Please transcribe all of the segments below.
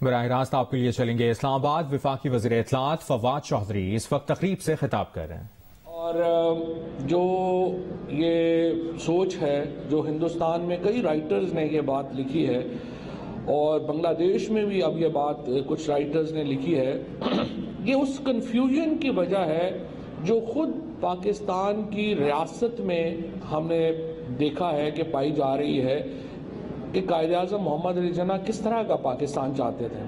براہ راست آپ کے لیے چلیں گے اسلام آباد۔ وفاقی وزیر اطلاعات فواد چوہدری اس وقت تقریب سے خطاب کر رہے ہیں۔ اور جو یہ سوچ ہے، جو ہندوستان میں کئی رائٹرز نے یہ بات لکھی ہے اور بنگلہ دیش میں بھی اب یہ بات کچھ رائٹرز نے لکھی ہے، یہ اس کنفیوژن کی وجہ ہے جو خود پاکستان کی ریاست میں ہم نے دیکھا ہے کہ پائی جا رہی ہے کہ قائد اعظم محمد علی جناح کس طرح کا پاکستان چاہتے تھے۔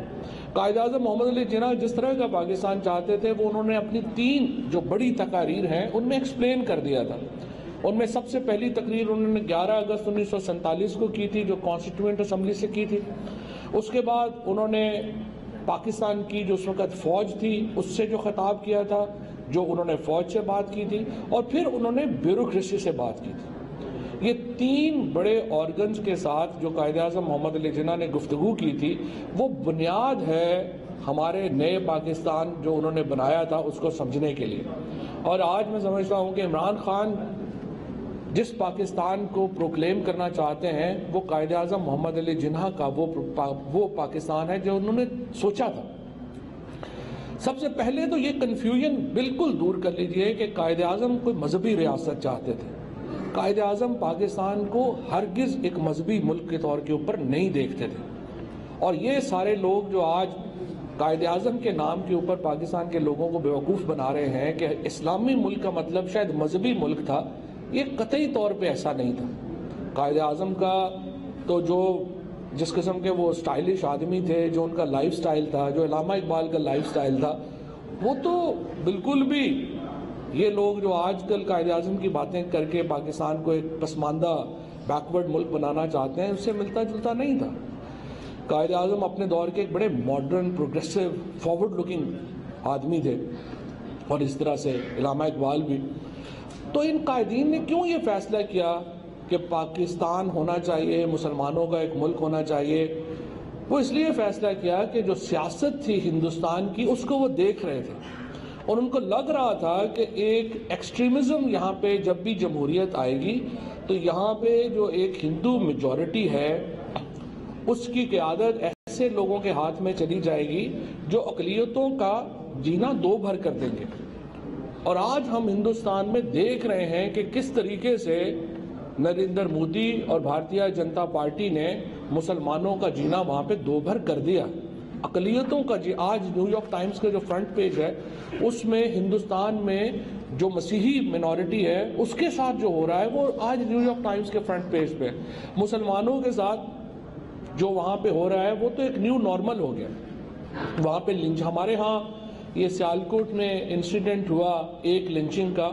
قائد اعظم محمد علی جناح جس طرح کا پاکستان چاہتے تھے وہ انہوں نے اپنی 3 جو بڑی تقاریر ہیں ان میں ایکسپلین کر دیا تھا۔ ان میں سب سے پہلی تقریر انہوں نے 11 اگست 1947 کو کی تھی، جو کانسٹیٹیوئنٹ اسمبلی سے کی تھی۔ اس کے بعد انہوں نے پاکستان کی جو اس وقت فوج تھی اس سے جو خطاب کیا تھا، جو انہوں نے فوج سے بات کی تھی، اور پھر انہوں نے بیوروکریسی سے بات کی تھی۔ یہ 3 بڑے آرگنز کے ساتھ جو قائد اعظم محمد علی جناح نے گفتگو کی تھی، وہ بنیاد ہے ہمارے نئے پاکستان جو انہوں نے بنایا تھا اس کو سمجھنے کے لیے۔ اور آج میں سمجھتا ہوں کہ عمران خان جس پاکستان کو پروکلیم کرنا چاہتے ہیں وہ قائد اعظم محمد علی جناح کا وہ پاکستان ہے جو انہوں نے سوچا تھا۔ سب سے پہلے تو یہ کنفیوژن بالکل دور کر لیجئے کہ قائد اعظم کوئی مذہبی ریاست چاہتے تھے۔ قائد اعظم پاکستان کو ہرگز ایک مذہبی ملک کے طور کے اوپر نہیں دیکھتے تھے، اور یہ سارے لوگ جو آج قائد اعظم کے نام کے اوپر پاکستان کے لوگوں کو بیوقوف بنا رہے ہیں کہ اسلامی ملک کا مطلب شاید مذہبی ملک تھا، یہ قطعی طور پہ ایسا نہیں تھا۔ قائد اعظم کا تو جو جس قسم کے وہ سٹائلش آدمی تھے، جو ان کا لائف سٹائل تھا، جو علامہ اقبال کا لائف سٹائل تھا، وہ تو بالکل بھی یہ لوگ جو آج کل قائد اعظم کی باتیں کر کے پاکستان کو ایک پسماندہ بیکورڈ ملک بنانا چاہتے ہیں اس سے ملتا جلتا نہیں تھا۔ قائد اعظم اپنے دور کے ایک بڑے ماڈرن، پروگریسو، فارورڈ لکنگ آدمی تھے، اور اس طرح سے علامہ اقبال بھی۔ تو ان قائدین نے کیوں یہ فیصلہ کیا کہ پاکستان ہونا چاہیے، مسلمانوں کا ایک ملک ہونا چاہیے؟ وہ اس لیے فیصلہ کیا کہ جو سیاست تھی ہندوستان کی اس کو وہ دیکھ رہے تھے، اور ان کو لگ رہا تھا کہ ایک ایکسٹریمزم یہاں پہ جب بھی جمہوریت آئے گی تو یہاں پہ جو ایک ہندو میجورٹی ہے اس کی قیادت ایسے لوگوں کے ہاتھ میں چلی جائے گی جو اقلیتوں کا جینا دو بھر کر دیں گے۔ اور آج ہم ہندوستان میں دیکھ رہے ہیں کہ کس طریقے سے نریندر مودی اور بھارتیہ جنتا پارٹی نے مسلمانوں کا جینا وہاں پہ دو بھر کر دیا۔ اقلیتوں کا آج نیو یارک ٹائمز کا جو فرنٹ پیج ہے اس میں ہندوستان میں جو مسیحی منورٹی ہے اس کے ساتھ جو ہو رہا ہے وہ آج نیو یارک ٹائمز کے فرنٹ پیج پہ، مسلمانوں کے ساتھ جو وہاں پہ ہو رہا ہے وہ تو ایک نیو نارمل ہو گیا۔ وہاں پہ لنچ، ہمارے ہاں یہ سیالکوٹ میں انسیڈنٹ ہوا ایک لنچنگ کا،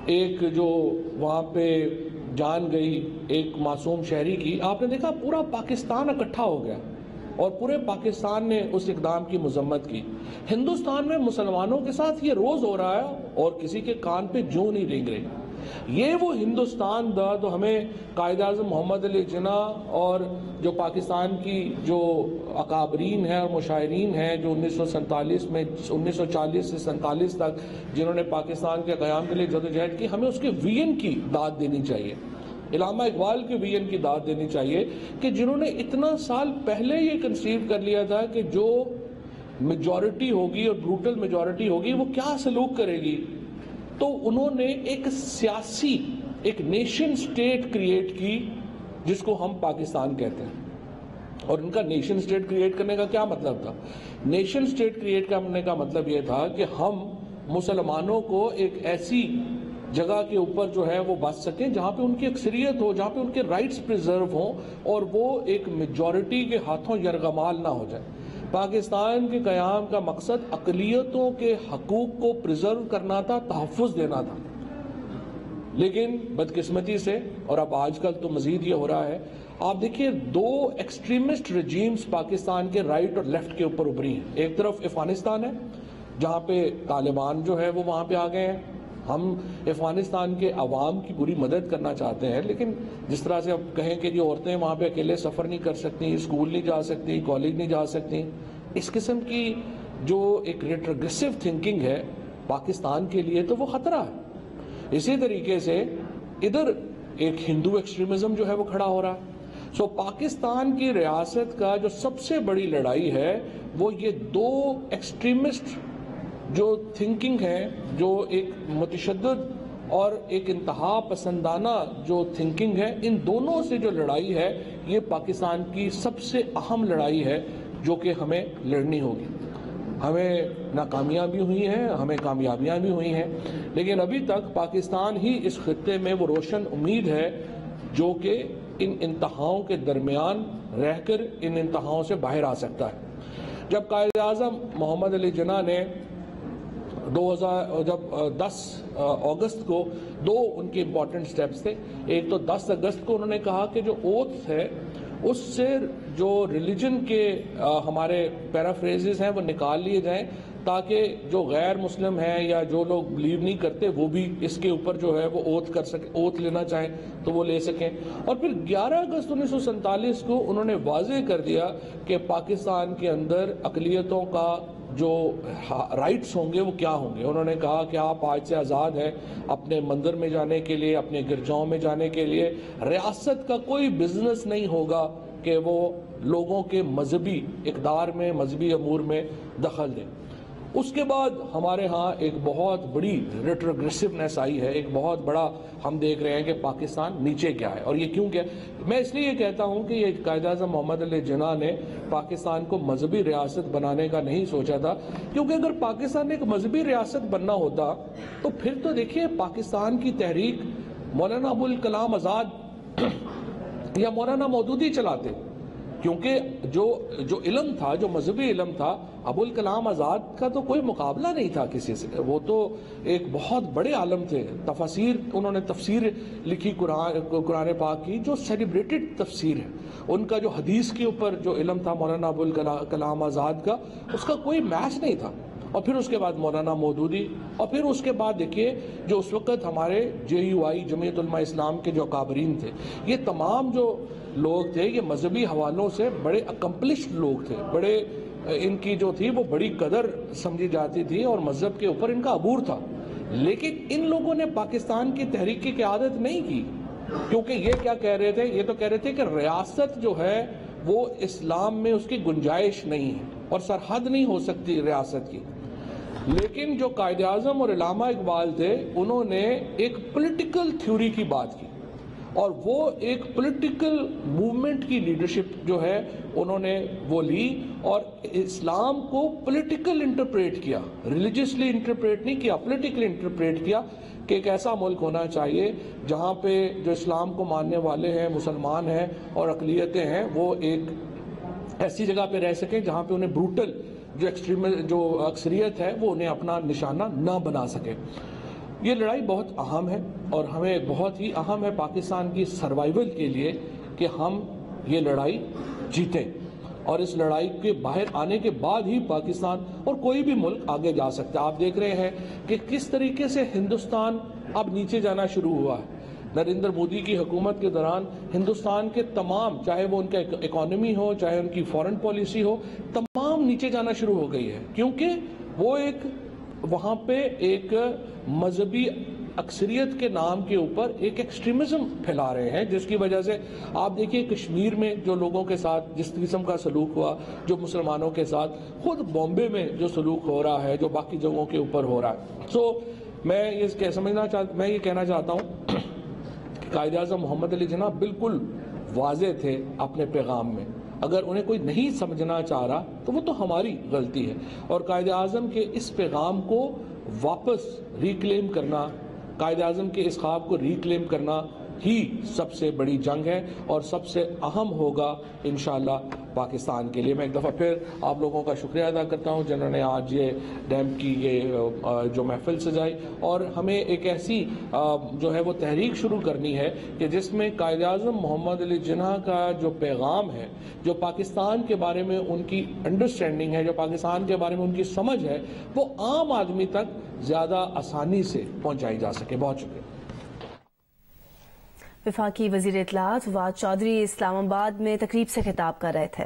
ایک جو وہاں پہ جان گئی ایک معصوم شہری کی، آپ نے دیکھا پورا پاکستان اکٹھا ہو گیا اور پورے پاکستان نے اس اقدام کی مذمت کی۔ ہندوستان میں مسلمانوں کے ساتھ یہ روز ہو رہا ہے اور کسی کے کان پہ جوں نہیں رینگ رہی۔ یہ وہ ہندوستان تھا تو ہمیں قائد اعظم محمد علی جناح اور جو پاکستان کی جو اکابرین ہیں اور مشاہرین ہیں جو 1947 میں 1940 سے 47 تک جنہوں نے پاکستان کے قیام کے لیے جدوجہد کی، ہمیں اس کے وین کی داد دینی چاہیے، علامہ اقبال کے وین کی داد دینی چاہیے کہ جنہوں نے اتنا سال پہلے یہ کنسیو کر لیا تھا کہ جو میجورٹی ہوگی اور بروٹل میجورٹی ہوگی وہ کیا سلوک کرے گی۔ تو انہوں نے ایک سیاسی ایک نیشن سٹیٹ کریٹ کی جس کو ہم پاکستان کہتے ہیں۔ اور ان کا نیشن سٹیٹ کریٹ کرنے کا کیا مطلب تھا؟ نیشن سٹیٹ کریٹ کرنے کا مطلب یہ تھا کہ ہم مسلمانوں کو ایک ایسی جگہ کے اوپر جو ہے وہ بس سکیں جہاں پہ ان کی اکثریت ہو، جہاں پہ ان کے رائٹس پریزرو ہوں اور وہ ایک میجورٹی کے ہاتھوں یرغمال نہ ہو جائے۔ پاکستان کے قیام کا مقصد اقلیتوں کے حقوق کو پریزرو کرنا تھا، تحفظ دینا تھا، لیکن بدقسمتی سے، اور اب آج کل تو مزید یہ ہو رہا ہے، آپ دیکھیے 2 ایکسٹریمسٹ رجیمز پاکستان کے رائٹ اور لیفٹ کے اوپر ابھری ہیں۔ ایک طرف افغانستان ہے جہاں پہ طالبان جو ہے وہ وہاں پہ آ گئے ہیں۔ ہم افغانستان کے عوام کی پوری مدد کرنا چاہتے ہیں، لیکن جس طرح سے اب کہیں کہ یہ عورتیں وہاں پہ اکیلے سفر نہیں کر سکتی، اسکول نہیں جا سکتی، کالج نہیں جا سکتی، اس قسم کی جو ایک ریٹروگریسو تھنکنگ ہے پاکستان کے لیے تو وہ خطرہ ہے۔ اسی طریقے سے ادھر ایک ہندو ایکسٹریمزم جو ہے وہ کھڑا ہو رہا ہے۔ سو پاکستان کی ریاست کا جو سب سے بڑی لڑائی ہے وہ یہ دو ایکسٹریمسٹ جو تھنکنگ ہے، جو ایک متشدد اور ایک انتہا پسندانہ جو تھنکنگ ہے، ان دونوں سے جو لڑائی ہے یہ پاکستان کی سب سے اہم لڑائی ہے جو کہ ہمیں لڑنی ہوگی۔ ہمیں ناکامیاں بھی ہوئی ہیں، ہمیں کامیابیاں بھی ہوئی ہیں، لیکن ابھی تک پاکستان ہی اس خطے میں وہ روشن امید ہے جو کہ ان انتہاؤں کے درمیان رہ کر ان انتہاؤں سے باہر آ سکتا ہے۔ جب قائد اعظم محمد علی جناح نے 10 اگست کو دو ان کے امپورٹنٹ سٹیپس تھے، ایک تو 10 اگست کو انہوں نے کہا کہ جو اوتھ ہے اس سے جو ریلیجن کے ہمارے پیرافریزز ہیں وہ نکال لیے جائیں تاکہ جو غیر مسلم ہیں یا جو لوگ بلیو نہیں کرتے وہ بھی اس کے اوپر جو ہے وہ اوتھ کر سکیں، اوتھ لینا چاہیں تو وہ لے سکیں۔ اور پھر 11 اگست 1947 کو انہوں نے واضح کر دیا کہ پاکستان کے اندر اقلیتوں کا جو رائٹس ہوں گے وہ کیا ہوں گے۔ انہوں نے کہا کہ آپ آج سے آزاد ہیں اپنے مندر میں جانے کے لیے، اپنے گرجاؤں میں جانے کے لیے، ریاست کا کوئی بزنس نہیں ہوگا کہ وہ لوگوں کے مذہبی اقدار میں، مذہبی امور میں دخل دے۔ اس کے بعد ہمارے ہاں ایک بہت بڑی ریٹروگریسونیس آئی ہے، ایک بہت بڑا ہم دیکھ رہے ہیں کہ پاکستان نیچے کیا ہے۔ اور یہ کیوں کیا؟ میں اس لیے یہ کہتا ہوں کہ یہ قائد اعظم محمد علی جناح نے پاکستان کو مذہبی ریاست بنانے کا نہیں سوچا تھا، کیونکہ اگر پاکستان ایک مذہبی ریاست بننا ہوتا تو پھر تو دیکھیے پاکستان کی تحریک مولانا ابوالکلام آزاد یا مولانا مودودی چلاتے، کیونکہ جو علم تھا، جو مذہبی علم تھا، ابوالکلام آزاد کا تو کوئی مقابلہ نہیں تھا کسی سے۔ وہ تو ایک بہت بڑے عالم تھے، تفاسیر انہوں نے تفسیر لکھی قرآن پاک کی جو سیلیبریٹڈ تفسیر ہے۔ ان کا جو حدیث کے اوپر جو علم تھا مولانا ابوالکلام آزاد کا، اس کا کوئی میچ نہیں تھا۔ اور پھر اس کے بعد مولانا مودودی، اور پھر اس کے بعد دیکھیے جو اس وقت ہمارے JUI جمعیت علماء اسلام کے جو اکابرین تھے، یہ تمام جو لوگ تھے یہ مذہبی حوالوں سے بڑے اکمپلشڈ لوگ تھے، بڑے ان کی جو تھی وہ بڑی قدر سمجھی جاتی تھی اور مذہب کے اوپر ان کا عبور تھا۔ لیکن ان لوگوں نے پاکستان کی تحریک کی قیادت نہیں کی، کیونکہ یہ کیا کہہ رہے تھے؟ یہ تو کہہ رہے تھے کہ ریاست جو ہے وہ اسلام میں اس کی گنجائش نہیں ہے اور سرحد نہیں ہو سکتی ریاست کی۔ لیکن جو قائد اعظم اور علامہ اقبال تھے انہوں نے ایک پولیٹیکل تھیوری کی بات کی، اور وہ ایک پولیٹیکل موومنٹ کی لیڈرشپ جو ہے انہوں نے وہ لی اور اسلام کو پولیٹیکل انٹرپریٹ کیا، ریلیجیسلی انٹرپریٹ نہیں کیا، پولیٹیکل انٹرپریٹ کیا کہ ایک ایسا ملک ہونا چاہیے جہاں پہ جو اسلام کو ماننے والے ہیں، مسلمان ہیں اور اقلیتیں ہیں، وہ ایک ایسی جگہ پہ رہ سکیں جہاں پہ انہیں بروٹل جو اکثریت ہے وہ انہیں اپنا نشانہ نہ بنا سکے۔ یہ لڑائی بہت اہم ہے اور ہمیں بہت ہی اہم ہے پاکستان کی سروائیول کے لیے کہ ہم یہ لڑائی جیتیں، اور اس لڑائی کے باہر آنے کے بعد ہی پاکستان اور کوئی بھی ملک آگے جا سکتا ہے۔ آپ دیکھ رہے ہیں کہ کس طریقے سے ہندوستان اب نیچے جانا شروع ہوا ہے۔ نریندر مودی کی حکومت کے دوران ہندوستان کے تمام، چاہے وہ ان کا اکانومی ہو، چاہے ان کی فورن پالیسی ہو، تمام نیچے جانا شروع ہو گئی ہے، کیونکہ وہ وہاں پہ ایک مذہبی اکثریت کے نام کے اوپر ایک ایکسٹریمزم پھیلا رہے ہیں، جس کی وجہ سے آپ دیکھیے کشمیر میں جو لوگوں کے ساتھ جس قسم کا سلوک ہوا، جو مسلمانوں کے ساتھ، خود بامبے میں جو سلوک ہو رہا ہے، جو باقی جگہوں کے اوپر ہو رہا ہے۔ میں یہ کہنا چاہتا ہوں کہ قائد اعظم محمد علی جناح بالکل واضح تھے اپنے پیغام میں۔ اگر انہیں کوئی نہیں سمجھنا چاہ رہا تو وہ تو ہماری غلطی ہے، اور قائد اعظم کے اس پیغام کو واپس ریکلیم کرنا، قائد اعظم کے اس خواب کو ریکلیم کرنا ہی سب سے بڑی جنگ ہے اور سب سے اہم ہوگا انشاءاللہ پاکستان کے لیے۔ میں ایک دفعہ پھر آپ لوگوں کا شکریہ ادا کرتا ہوں جنہوں نے آج یہ ڈیم کی یہ جو محفل سجائی، اور ہمیں ایک ایسی جو ہے وہ تحریک شروع کرنی ہے کہ جس میں قائد اعظم محمد علی جناح کا جو پیغام ہے، جو پاکستان کے بارے میں ان کی انڈرسٹینڈنگ ہے، جو پاکستان کے بارے میں ان کی سمجھ ہے، وہ عام آدمی تک زیادہ آسانی سے پہنچائی جا سکے۔ بہت شکریہ۔ وفاقی وزیر اطلاعات فواد چودھری اسلام آباد میں تقریب سے خطاب کر رہے تھے۔